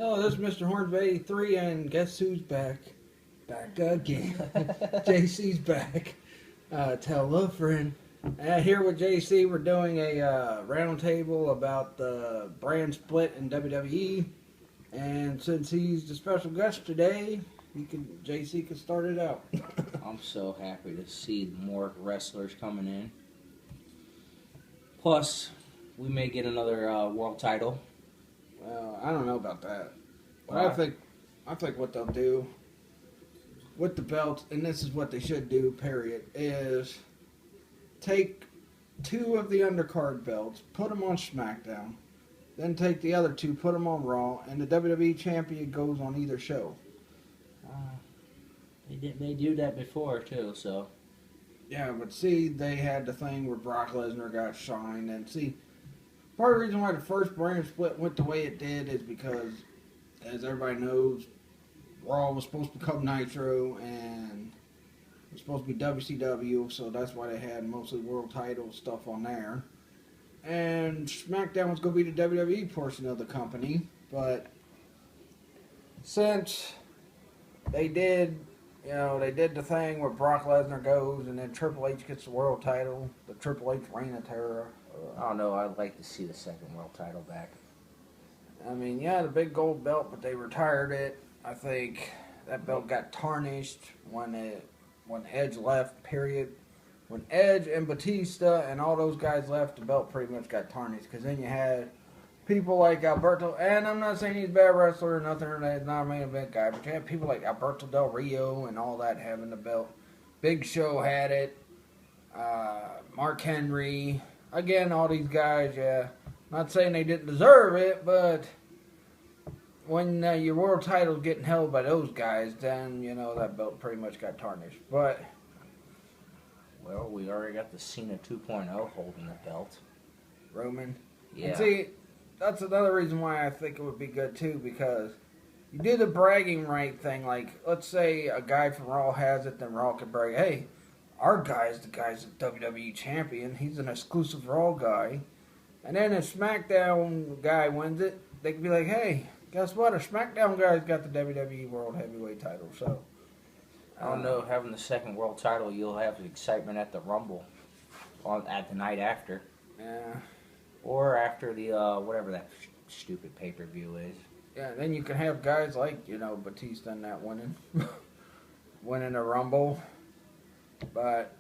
Hello, this is Mr. Horns 83, and guess who's back? Back again. JC's back. Tell a friend. Here with JC, we're doing a round table about the brand split in WWE. And since he's the special guest today, JC can start it out. I'm so happy to see more wrestlers coming in. Plus, we may get another world title. Well, I don't know about that. But Why? I think what they'll do with the belts, and this is what they should do, period, is take two of the undercard belts, put them on SmackDown, then take the other two, put them on Raw, and the WWE champion goes on either show. They do that before too, so Yeah, but see, they had the thing where Brock Lesnar got shined, and see, part of the reason why the first brand split went the way it did is because, as everybody knows, Raw was supposed to become Nitro, and it was supposed to be WCW, so that's why they had mostly world title stuff on there. And SmackDown was going to be the WWE portion of the company, but since they did, they did the thing where Brock Lesnar goes and then Triple H gets the world title, the Triple H Reign of Terror. I don't know. I'd like to see the second world title back. I mean, yeah, the big gold belt, but they retired it. I think that belt got tarnished when Edge left, period. When Edge and Batista and all those guys left, the belt pretty much got tarnished. Because then you had people like Alberto, and I'm not saying he's a bad wrestler or nothing, he's not a main event guy, but you had people like Alberto Del Rio and all that having the belt. Big Show had it. Mark Henry. Again, all these guys, yeah. Not saying they didn't deserve it, but when your world title's getting held by those guys, then, that belt pretty much got tarnished. But, Well, we already got the Cena 2.0 holding the belt. Roman. Yeah. And see, that's another reason why I think it would be good, too, because you do the bragging right thing. Like, let's say a guy from Raw has it, then Raw can brag, hey, our guy's the WWE champion. He's an exclusive Raw guy. And then if SmackDown guy wins it, they can be like, hey, guess what? A SmackDown guy's got the WWE World Heavyweight title. So, I don't know. Having the second world title, you'll have the excitement at the Rumble, at the night after, Yeah. or after the whatever that stupid pay-per-view is. Yeah, then you can have guys like, Batista and that winning a Rumble. But,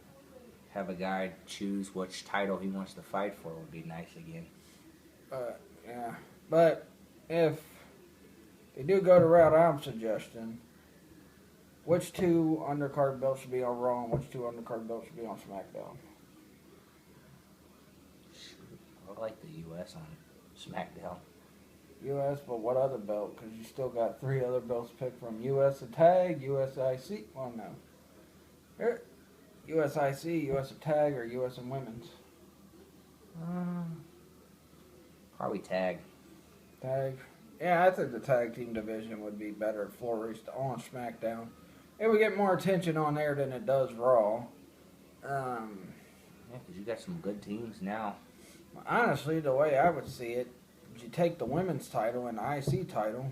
Have a guy choose which title he wants to fight for would be nice again. yeah. But if they do go the route I'm suggesting, which two undercard belts should be on Raw and which two undercard belts should be on SmackDown? I like the U.S. on SmackDown. U.S., but what other belt? Because you still got three other belts picked from U.S. Tag, USIC. Well, no. Here, USIC, US Tag, or US and Women's? Probably tag. Tag. Yeah, I think the tag team division would be better flourished on SmackDown. It would get more attention on there than it does Raw. Yeah, because you got some good teams now. Honestly, the way I would see it, you take the women's title and the IC title,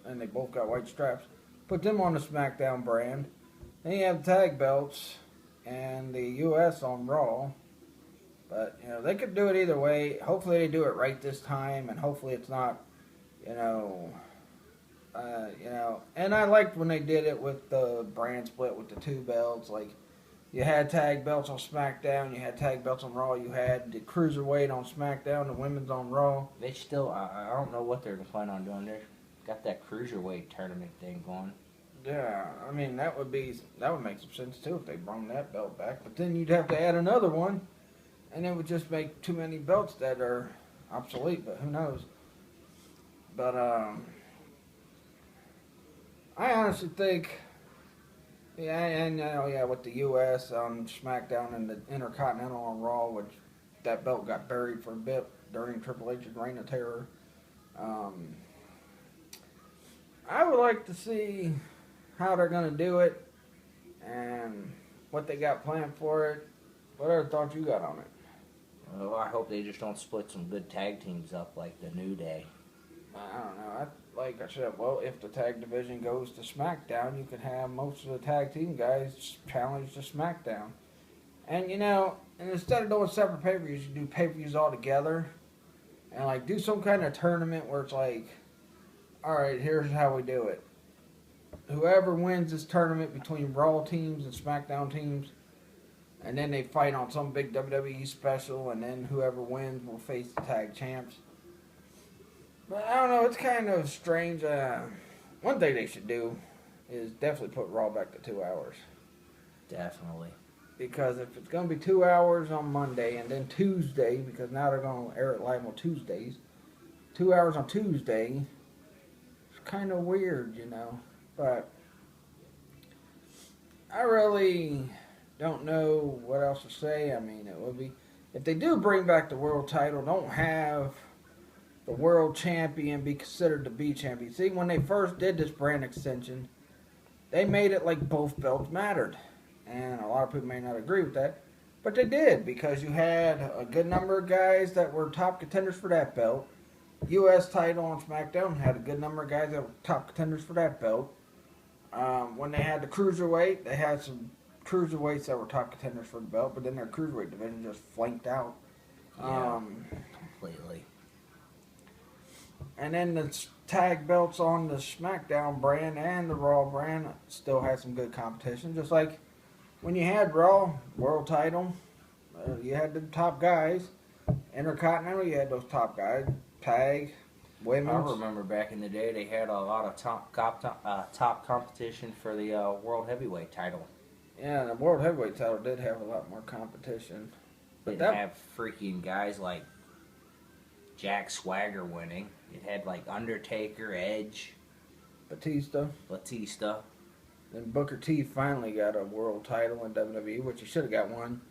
and they both got white straps, put them on the SmackDown brand. Then you have tag belts and the US on Raw. But, they could do it either way. Hopefully they do it right this time, and hopefully it's not, and I liked when they did it with the brand split with the two belts. Like, you had tag belts on SmackDown, you had tag belts on Raw, you had the Cruiserweight on SmackDown, the women's on Raw. They still, I don't know what they're planning on doing. They got that cruiserweight tournament thing going. Yeah, I mean, that would make some sense too if they brought that belt back. But then you'd have to add another one, and it would just make too many belts that are obsolete, but who knows. But, I honestly think, with the U.S. on SmackDown and the Intercontinental on Raw, which that belt got buried for a bit during Triple H's Reign of Terror. I would like to see how they're going to do it and what they got planned for it. What other thoughts you got on it? Well, I hope they just don't split some good tag teams up like the New Day. I don't know. like I said, well, if the tag division goes to SmackDown, you can have most of the tag team guys challenge to SmackDown. And and instead of doing separate pay-per-views, you do pay-per-views all together. And like do some kind of tournament where it's like, all right, here's how we do it. Whoever wins this tournament between Raw teams and SmackDown teams, and then they fight on some big WWE special, and then whoever wins will face the tag champs. But I don't know, it's kind of strange. One thing they should do is definitely put Raw back to 2 hours. Definitely. Because if it's going to be 2 hours on Monday and then Tuesday, because now they're going to air it live on Tuesdays, 2 hours on Tuesday, it's kind of weird, But I really don't know what else to say. I mean, it would be, if they do bring back the world title, don't have the world champion be considered to be champion. See, when they first did this brand extension, they made it like both belts mattered. And a lot of people may not agree with that, but they did, because you had a good number of guys that were top contenders for that belt. U.S. title on SmackDown had a good number of guys that were top contenders for that belt. When they had the Cruiserweight, they had some Cruiserweights that were top contenders for the belt, but then their Cruiserweight division just flanked out. Yeah, completely. And then the tag belts on the SmackDown brand and the Raw brand still had some good competition. Just like when you had Raw world title, you had the top guys. Intercontinental, you had those top guys. Tag, women's. I remember back in the day they had a lot of top competition for the World Heavyweight title. Yeah, the World Heavyweight title did have a lot more competition. But it have freaking guys like Jack Swagger winning. It had like Undertaker, Edge, Batista. Then Booker T finally got a world title in WWE, which he should have got one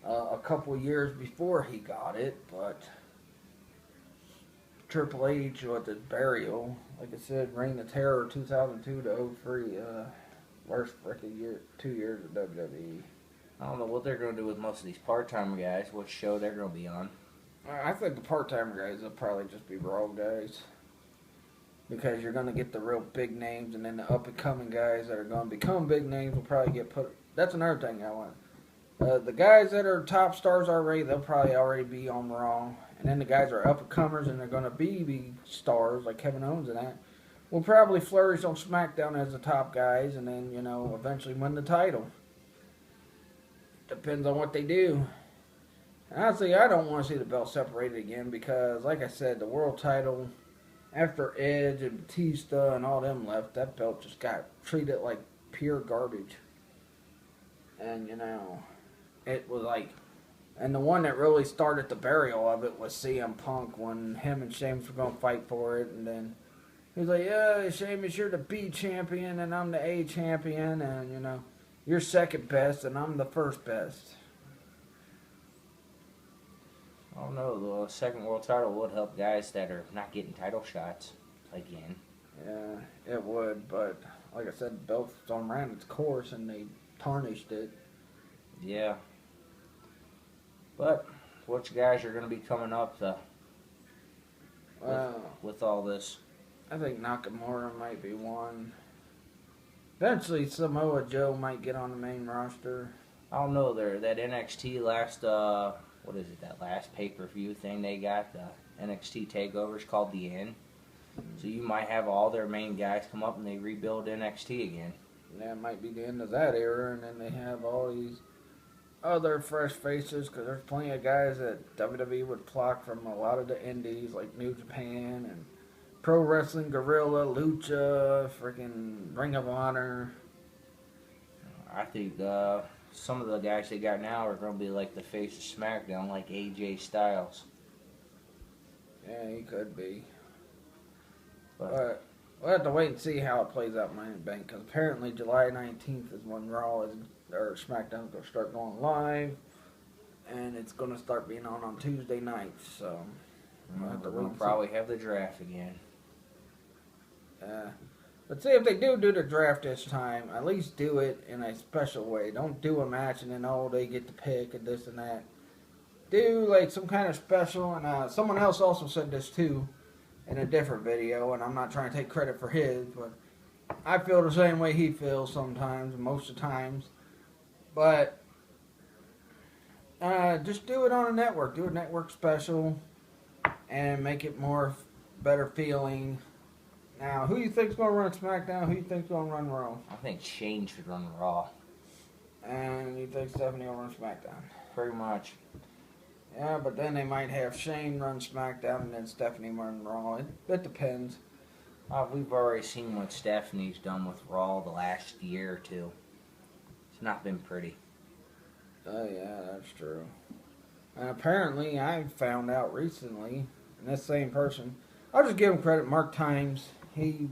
a couple of years before he got it, but Triple H with his burial, like I said, Reign of Terror 2002 to 03, worst freaking year, 2 years of WWE. I don't know what they're going to do with most of these part-time guys, what show they're going to be on. I think the part-time guys will probably just be Raw guys. Because you're going to get the real big names, and then the up-and-coming guys that are going to become big names will probably get put... That's another thing I want. The guys that are top stars already, they'll probably already be on Raw. And then the guys that are up-and-comers and they're going to be stars, like Kevin Owens and that, will probably flourish on SmackDown as the top guys, and then, eventually win the title. Depends on what they do. And honestly, I don't want to see the belt separated again because, like I said, the world title, after Edge and Batista and all them left, that belt just got treated like pure garbage. And, it was like... And the one that really started the burial of it was CM Punk when him and Sheamus were going to fight for it. And then he was like, yeah, Sheamus, you're the B champion and I'm the A champion. And, you're second best and I'm the first best. I don't know, the second world title would help guys that are not getting title shots again. Yeah, it would, but like I said, the belt's on ran its course and they tarnished it. Yeah. But which guys are going to be coming up with all this? I think Nakamura might be one. Eventually, Samoa Joe might get on the main roster. I don't know. That NXT last, that last pay-per-view thing they got, the NXT TakeOvers called The End. So you might have all their main guys come up and they rebuild NXT again. That might be the end of that era, and then they have all these other fresh faces, because there's plenty of guys that WWE would pluck from a lot of the indies, like New Japan and Pro Wrestling Guerrilla, Lucha, freaking Ring of Honor. I think some of the guys they got now are going to be like the face of SmackDown, like AJ Styles. Yeah, he could be. But we'll have to wait and see how it plays out in Money in the Bank, because apparently July 19th is when Raw or SmackDown is going to start going live, and it's going to start being on Tuesday nights, so we'll have to wait and probably have the draft again. But see, if they do the draft this time, at least do it in a special way. Don't do a match and then, they get to pick and this and that. Do, like, some kind of special, and someone else also said this, too. in a different video, and I'm not trying to take credit for his, but I feel the same way he feels sometimes, most of the times. But just do it on a network. Do a network special and make it more better feeling. Now, who you think's gonna run SmackDown? Who you think's gonna run Raw? I think Shane should run Raw. And you think Stephanie will run SmackDown? Pretty much. Yeah, but then they might have Shane run SmackDown and then Stephanie run Raw. It depends. We've already seen what Stephanie's done with Raw the last year or two. It's not been pretty. Oh yeah, that's true. And apparently, I found out recently, and this same person, I'll just give him credit. Mark Times, he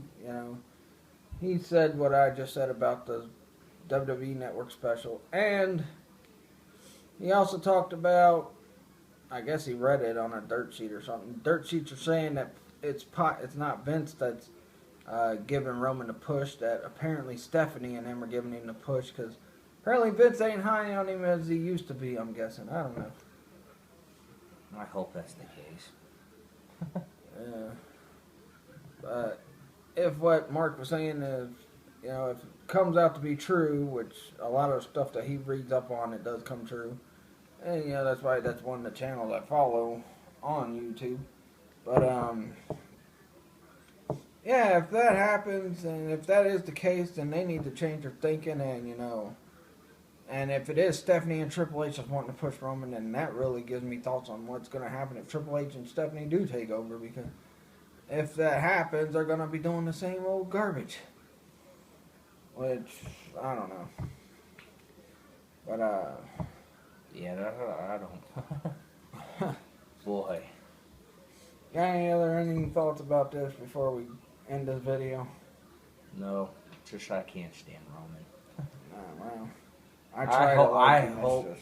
said what I just said about the WWE Network special, and he also talked about, I guess he read it on a dirt sheet or something. Dirt sheets are saying that it's not Vince that's giving Roman the push. That apparently Stephanie and them are giving him the push because apparently Vince ain't high on him as he used to be. I'm guessing. I don't know. I hope that's the case. Yeah. But if what Mark was saying is, if it comes out to be true, which a lot of stuff that he reads up on, it does come true. And that's why that's one of the channels I follow on YouTube. But yeah, if that happens and if that is the case, then they need to change their thinking and if it is Stephanie and Triple H that's wanting to push Roman, then that really gives me thoughts on what's going to happen if Triple H and Stephanie do take over. Because if that happens, they're going to be doing the same old garbage. Which, I don't know. But, yeah, I don't. Boy. got any thoughts about this before we end this video? No, just I can't stand Roman. Oh, well. I try to like him.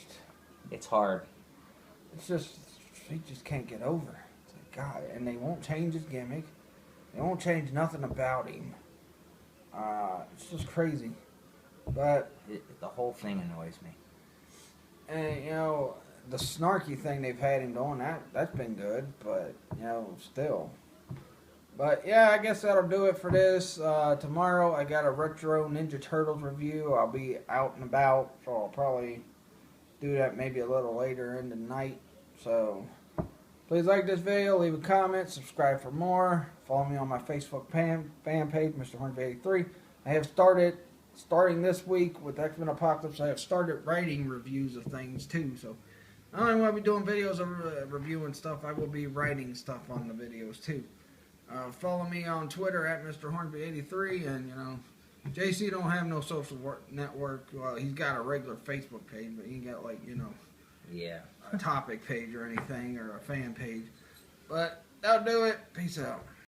It's hard. It's just, he just can't get over. It's like, God, and they won't change his gimmick. They won't change nothing about him. It's just crazy. But The whole thing annoys me. And the snarky thing they've had him doing, that's been good, but still. But yeah, I guess that'll do it for this. Tomorrow I got a retro Ninja Turtles review. I'll be out and about, so I'll probably do that maybe a little later in the night. So please like this video, leave a comment, subscribe for more. Follow me on my Facebook fan page, Mr. Hornby83. I have starting this week with X-Men Apocalypse, I have started writing reviews of things too. So not only will I be doing videos of reviewing stuff, I will be writing stuff on the videos too. Follow me on Twitter at Mr. Hornby83, and JC don't have no social network. Well, he's got a regular Facebook page, but he ain't got Yeah. a topic page or anything or a fan page. But that'll do it. Peace out.